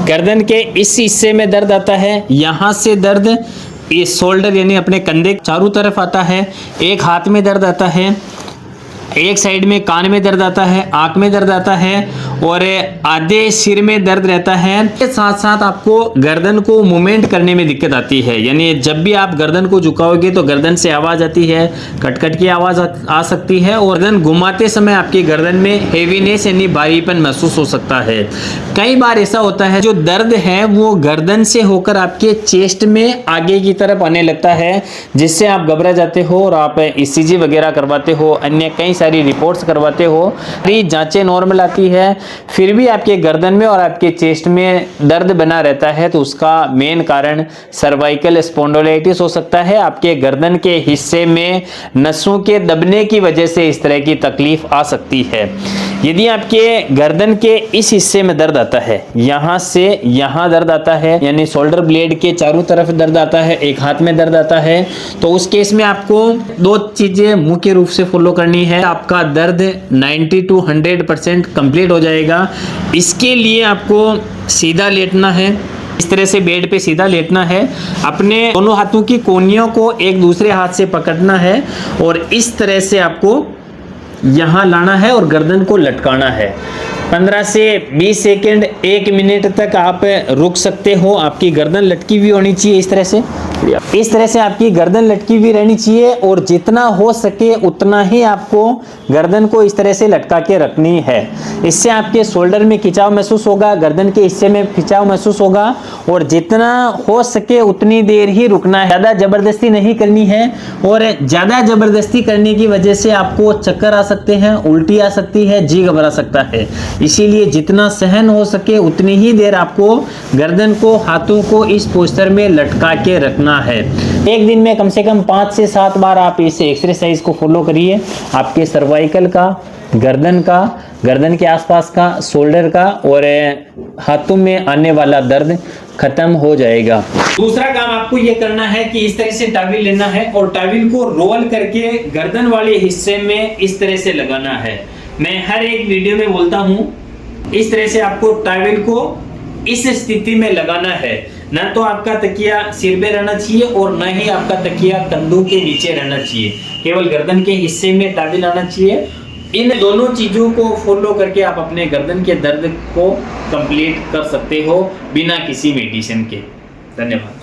गर्दन के इस हिस्से में दर्द आता है, यहाँ से दर्द इस शोल्डर यानी अपने कंधे चारों तरफ आता है, एक हाथ में दर्द आता है, एक साइड में कान में दर्द आता है, आंख में दर्द आता है और आधे सिर में दर्द रहता है। के साथ साथ आपको गर्दन को मूवमेंट करने में दिक्कत आती है, यानी जब भी आप गर्दन को झुकाओगे तो गर्दन से आवाज आती है, कटकट की आवाज आ सकती है और गर्दन घुमाते समय आपकी गर्दन में हेवीनेस यानी भारीपन महसूस हो सकता है। कई बार ऐसा होता है जो दर्द है वो गर्दन से होकर आपके चेस्ट में आगे की तरफ आने लगता है, जिससे आप घबरा जाते हो और आप ECG वगैरह करवाते हो, अन्य कई सारी रिपोर्ट्स करवाते हो, जांचें नॉर्मल आती है, फिर भी आपके गर्दन में और आपके चेस्ट में दर्द बना रहता है, तो उसका मेन कारण सर्वाइकल स्पॉन्डिलोलाइटिस हो सकता है। आपके गर्दन के हिस्से में नसों के दबने की वजह से इस तरह की तकलीफ आ सकती है। यदि आपके गर्दन के इस हिस्से में दर्द आता है, यहां से यहां दर्द आता है, यानी शोल्डर ब्लेड के चारों तरफ दर्द आता है, एक हाथ में दर्द आता है, तो उस केस में आपको दो चीजें मुख्य रूप से फॉलो करनी है। आपका दर्द 90 to 100% कंप्लीट हो जाएगा। इसके लिए आपको सीधा लेटना है, इस तरह से बेड पे सीधा लेटना है, अपने दोनों हाथों की कोहनियों को एक दूसरे हाथ से पकड़ना है और इस तरह से आपको यहाँ लाना है और गर्दन को लटकाना है। 15 से 20 सेकंड 1 मिनट तक आप रुक सकते हो। आपकी गर्दन लटकी हुई होनी चाहिए, इस तरह से आपकी गर्दन लटकी हुई रहनी चाहिए और जितना हो सके उतना ही आपको गर्दन को इस तरह से लटका के रखनी है। इससे आपके शोल्डर में खिंचाव महसूस होगा, गर्दन के हिस्से में खिंचाव महसूस होगा और जितना हो सके उतनी देर ही रुकना है, ज़्यादा जबरदस्ती नहीं करनी है। और ज़्यादा जबरदस्ती करने की वजह से आपको चक्कर आ सकते हैं, उल्टी आ सकती है, जी घबरा सकता है। इसीलिए जितना सहन हो सके उतनी ही देर आपको गर्दन को, हाथों को इस पोस्चर में लटका के रखना है। एक दिन में कम से कम 5 से 7 बार आप इस एक्सरसाइज को फॉलो करिए। आपके सर्वाइकल का, गर्दन का, गर्दन के आसपास का, शोल्डर का और हाथों में आने वाला दर्द खत्म हो जाएगा। दूसरा काम आपको ये करना है कि इस तरह से टॉवेल लेना है और टॉवेल को रोल करके गर्दन वाले हिस्से में इस तरह से लगाना है। मैं हर एक वीडियो में बोलता हूँ, इस तरह से आपको टॉवेल को इस स्थिति में लगाना है। ना तो आपका तकिया सिर पे रहना चाहिए और ना ही आपका तकिया कंधों के नीचे रहना चाहिए, केवल गर्दन के हिस्से में टॉवेल आना चाहिए। इन दोनों चीजों को फॉलो करके आप अपने गर्दन के दर्द को कंप्लीट कर सकते हो बिना किसी मेडिसिन के। धन्यवाद।